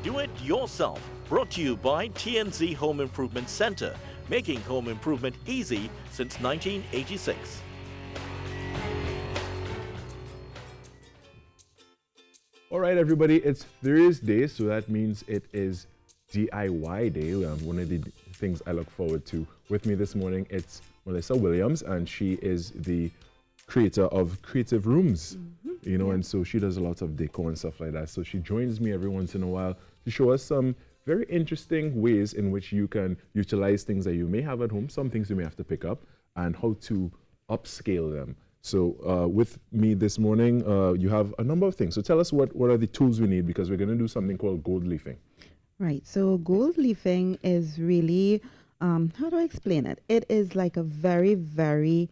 Do it yourself. Brought to you by TNZ Home Improvement Center, making home improvement easy since 1986. All right, everybody, it's Thursday, so that means it is DIY day. One of the things I look forward to. With me this morning, it's Melissa Williams, and she is the creator of Creative Rooms, and so she does a lot of decor and stuff like that. So she joins me every once in a while to show us some very interesting ways in which you can utilize things that you may have at home, some things you may have to pick up, and how to upscale them. So with me this morning, you have a number of things. So tell us what are the tools we need, because we're going to do something called gold leafing. Right. So gold leafing is really, how do I explain it? It is like a very, very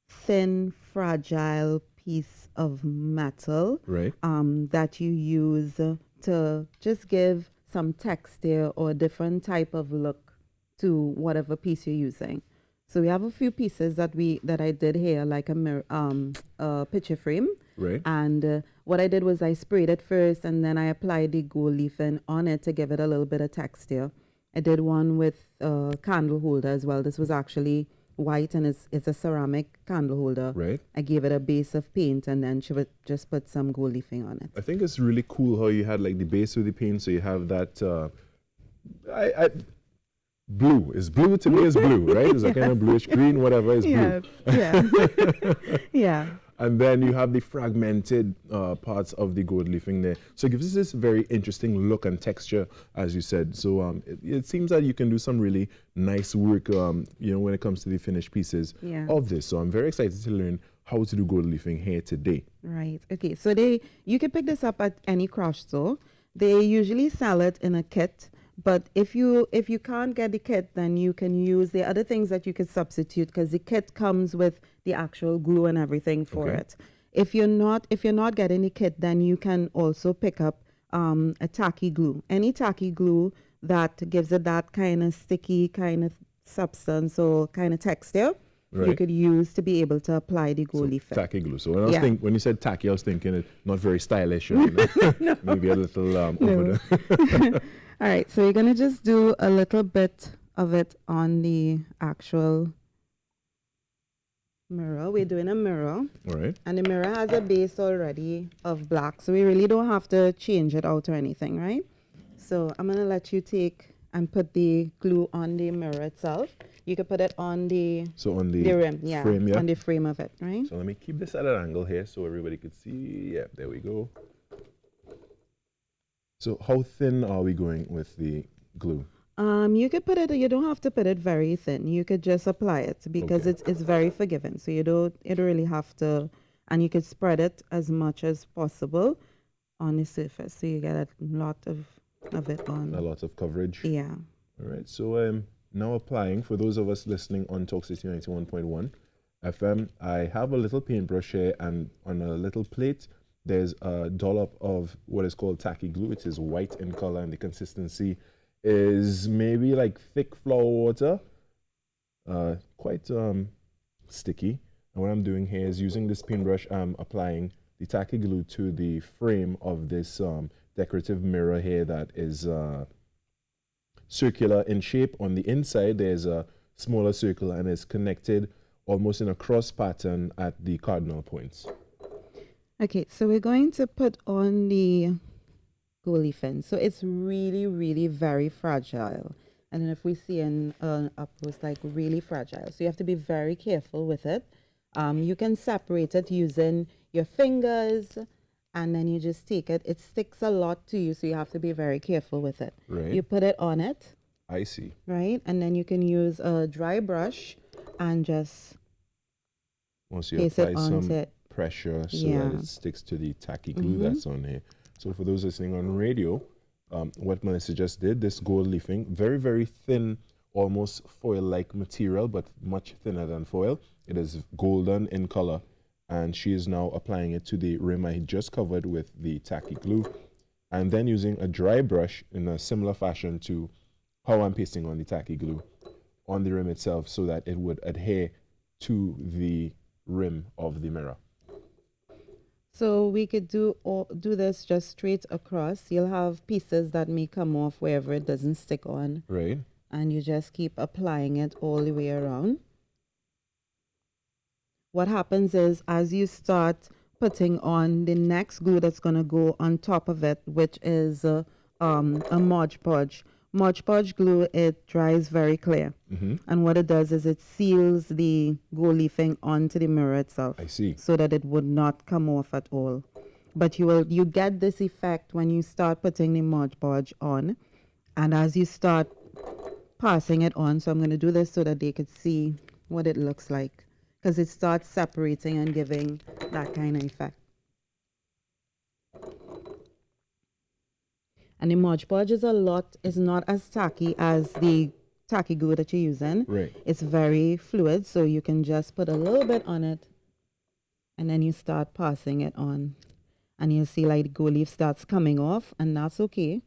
thin, fragile piece of metal, right? That you use to just give some texture or a different type of look to whatever piece you're using. So we have a few pieces that I did here, like a mirror, a picture frame. Right. And what I did was I sprayed it first, and then I applied the gold leafing on it to give it a little bit of texture. I did one with a candle holder as well. This was actually white, and it's a ceramic candle holder. Right. I gave it a base of paint, and then she would just put some gold leafing on it. I think it's really cool how you had like the base with the paint, so you have that. Blue is blue to me is blue, right? It's a kind of bluish green, whatever is blue. Yeah. Yeah. And then you have the fragmented parts of the gold leafing there. So it gives us this very interesting look and texture, as you said. So it seems that you can do some really nice work, when it comes to the finished pieces of this. So I'm very excited to learn how to do gold leafing here today. Right. Okay. So you can pick this up at any craft store. They usually sell it in a kit. But if you can't get the kit, then you can use the other things that you could substitute, because the kit comes with the actual glue and everything for it. If you're not getting the kit, then you can also pick up a tacky glue. Any tacky glue that gives it that kind of sticky kind of substance or kind of texture. Right. You could use to be able to apply the gold leaf. Tacky glue. So when you said tacky, I was thinking it not very stylish. No. Maybe a little over the All right, so you're going to just do a little bit of it on the actual mirror. We're doing a mirror. All right. And the mirror has a base already of black, so we really don't have to change it out or anything, right? So I'm going to let you take and put the glue on the mirror itself. You can put it on the rim, frame, on the frame of it, right? So let me keep this at an angle here so everybody could see. Yeah, there we go. So how thin are we going with the glue? You could put it, you don't have to put it very thin. You could just apply it, because it's very forgiving. So you don't really have to, and you could spread it as much as possible on the surface. So you get a lot of it on. A lot of coverage. Yeah. All right. So now applying, for those of us listening on Talk City 91.1 FM, I have a little paintbrush here, and on a little plate, there's a dollop of what is called tacky glue. It is white in color, and the consistency is maybe like thick flour water, quite sticky. And what I'm doing here is using this paintbrush, I'm applying the tacky glue to the frame of this decorative mirror here that is circular in shape. On the inside, there's a smaller circle, and it's connected almost in a cross pattern at the cardinal points. Okay, so we're going to put on the gold leafing. So it's really, really very fragile. And then if we see up close, like really fragile. So you have to be very careful with it. You can separate it using your fingers, and then you just take it. It sticks a lot to you, so you have to be very careful with it. Right. You put it on it. I see. Right, and then you can use a dry brush and just once you place apply it onto it. Pressure so that it sticks to the tacky glue that's on here. So for those listening on radio, what Melissa just did, this gold leafing, very, very thin, almost foil-like material, but much thinner than foil. It is golden in color, and she is now applying it to the rim I just covered with the tacky glue, and then using a dry brush in a similar fashion to how I'm pasting on the tacky glue on the rim itself, so that it would adhere to the rim of the mirror. So we could do this just straight across. You'll have pieces that may come off wherever it doesn't stick on. Right. And you just keep applying it all the way around. What happens is as you start putting on the next glue that's going to go on top of it, which is a Mod Podge. Mod Podge glue, it dries very clear. And what it does is it seals the gold leafing onto the mirror itself. I see. So that it would not come off at all. But you get this effect when you start putting the Mod Podge on. And as you start passing it on, so I'm going to do this so that they could see what it looks like. Because it starts separating and giving that kind of effect. And the Mod Podge is not as tacky as the tacky glue that you're using. Right. It's very fluid, so you can just put a little bit on it and then you start passing it on. And you'll see like the gold leaf starts coming off, and that's okay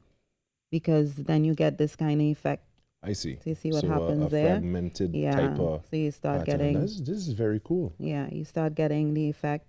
because then you get this kind of effect. I see. So you see what so happens a there? fragmented Yeah. type of So you start pattern. getting... This is very cool. Yeah, you start getting the effect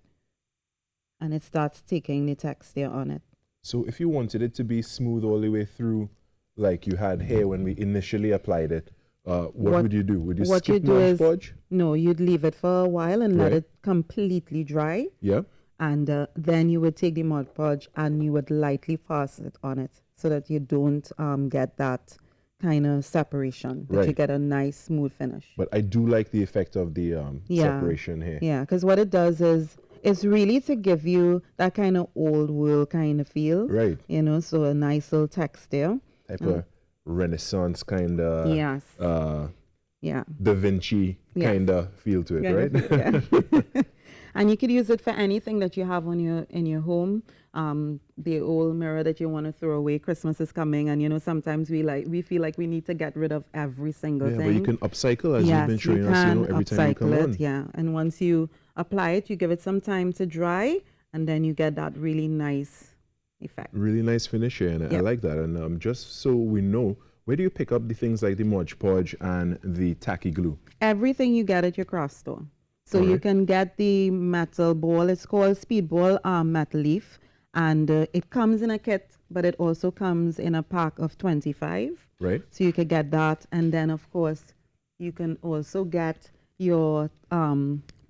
and it starts taking the texture on it. So if you wanted it to be smooth all the way through, like you had here when we initially applied it, what would you do? Would you what skip you do Mod is, Podge? No, you'd leave it for a while and let Right. it completely dry. Yeah. And then you would take the Mod Podge and you would lightly pass it on it so that you don't get that kind of separation, that you Right. get a nice smooth finish. But I do like the effect of the separation here. Yeah, because what it does is it's really to give you that kind of old world kind of feel. Right. You know, so a nice little texture. Type of Renaissance kind of Yes. Yeah. Da Vinci Yes. kind of feel to it, Kind right? of, yeah. And you could use it for anything that you have on in your home. The old mirror that you want to throw away. Christmas is coming, and you know sometimes we feel like we need to get rid of every single Yeah, thing. but you can upcycle as you've been showing you us, can every time you come upcycle on. it, yeah. And once you apply it, you give it some time to dry, and then you get that really nice effect. Really nice finish here, and I Yep. like that. And just so we know, where do you pick up the things like the Mod Podge and the tacky glue? Everything you get at your craft store. So you Alright. can get the metal ball. It's called Speedball metal leaf. And it comes in a kit, but it also comes in a pack of 25. Right? So you could get that. And then, of course, you can also get your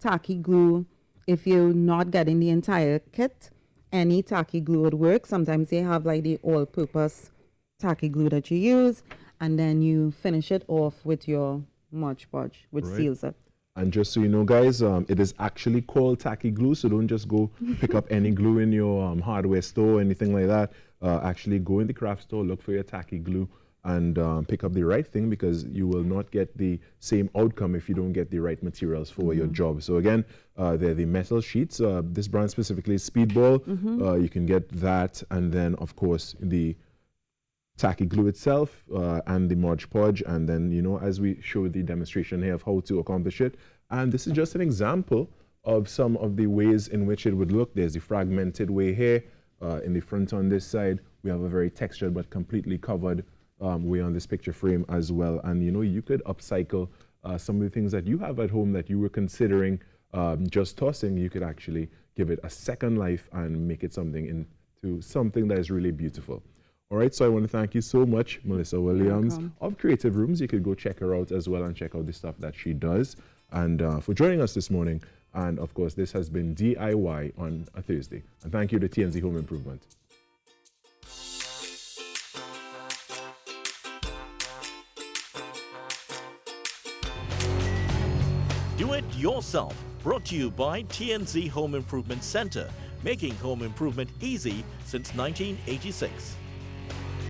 tacky glue. If you're not getting the entire kit, any tacky glue would work. Sometimes they have like the all-purpose tacky glue that you use. And then you finish it off with your Mod Podge, which Right. seals it. And just so you know, guys, it is actually called tacky glue, so don't just go pick up any glue in your hardware store or anything like that. Actually go in the craft store, look for your tacky glue, and pick up the right thing, because you will not get the same outcome if you don't get the right materials for your job. So again, they're the metal sheets. This brand specifically is Speedball. You can get that, and then of course the tacky glue itself and the Mod Podge, and then as we show the demonstration here of how to accomplish it. And this is just an example of some of the ways in which it would look. There's the fragmented way here in the front. On this side we have a very textured but completely covered way on this picture frame as well. And you could upcycle some of the things that you have at home that you were considering just tossing. You could actually give it a second life and make it into something that is really beautiful. All right, so I want to thank you so much, Melissa Williams of Creative Rooms. You could go check her out as well and check out the stuff that she does. And for joining us this morning. And of course, this has been DIY on a Thursday. And thank you to TNZ Home Improvement. Do it yourself. Brought to you by TNZ Home Improvement Center, making home improvement easy since 1986.